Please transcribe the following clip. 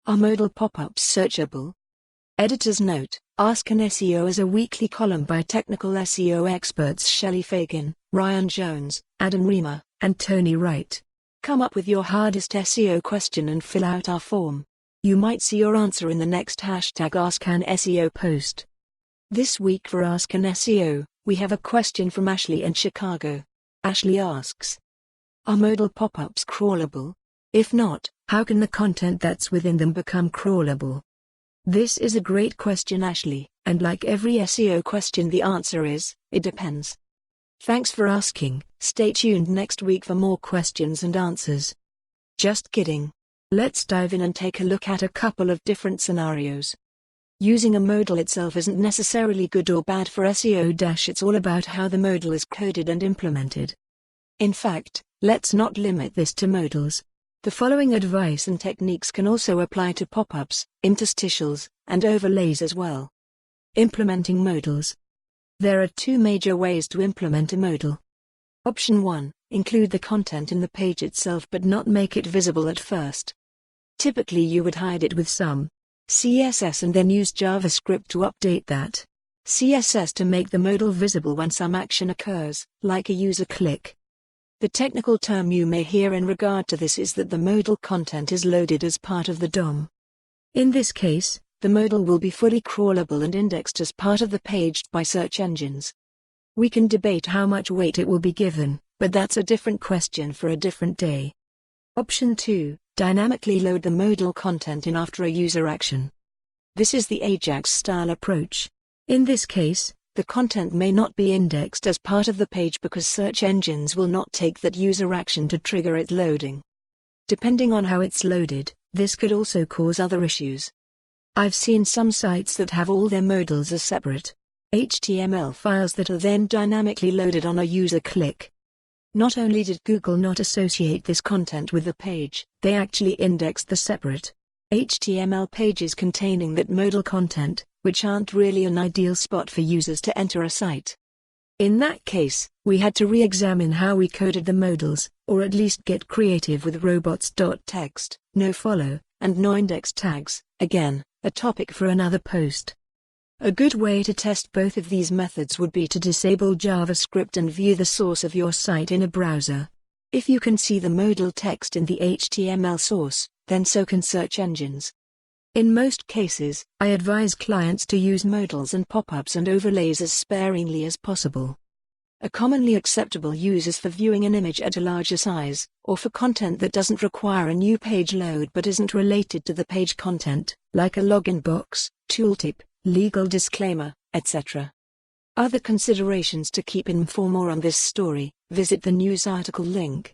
Are modal pop-ups searchable? Editor's note: Ask an SEO is a weekly column by technical SEO experts Shelly Fagin, Ryan Jones, Adam Riemer, and Tony Wright. Come up with your hardest SEO question and fill out our form. You might see your answer in the next hashtag Ask An SEO post. This week for Ask An SEO, we have a question from Ashley in Chicago. Ashley asks, are modal pop-ups crawlable? If not, how can the content that's within them become crawlable? This is a great question, Ashley, and like every SEO question, the answer is, it depends. Thanks for asking. Stay tuned next week for more questions and answers. Just kidding. Let's dive in and take a look at a couple of different scenarios. Using a modal itself isn't necessarily good or bad for SEO. It's all about how the modal is coded and implemented. In fact, let's not limit this to modals. The following advice and techniques can also apply to pop-ups, interstitials, and overlays as well. Implementing modals. There are two major ways to implement a modal. Option 1, include the content in the page itself but not make it visible at first. Typically you would hide it with some CSS and then use JavaScript to update that CSS to make the modal visible when some action occurs, like a user click. The technical term you may hear in regard to this is that the modal content is loaded as part of the DOM. In this case, the modal will be fully crawlable and indexed as part of the page by search engines. We can debate how much weight it will be given, but that's a different question for a different day. Option 2, dynamically load the modal content in after a user action. This is the Ajax-style approach. In this case, the content may not be indexed as part of the page because search engines will not take that user action to trigger it loading. Depending on how it's loaded, this could also cause other issues. I've seen some sites that have all their modals as separate HTML files that are then dynamically loaded on a user click. Not only did Google not associate this content with the page, they actually indexed the separate HTML pages containing that modal content, which aren't really an ideal spot for users to enter a site. In that case, we had to re-examine how we coded the modals, or at least get creative with robots.txt, nofollow, and noindex tags, again, a topic for another post. A good way to test both of these methods would be to disable JavaScript and view the source of your site in a browser. If you can see the modal text in the HTML source, then so can search engines. In most cases, I advise clients to use modals and pop-ups and overlays as sparingly as possible. A commonly acceptable use is for viewing an image at a larger size, or for content that doesn't require a new page load but isn't related to the page content, like a login box, tooltip, legal disclaimer, etc. Other considerations to keep in. For more on this story, visit the news article link.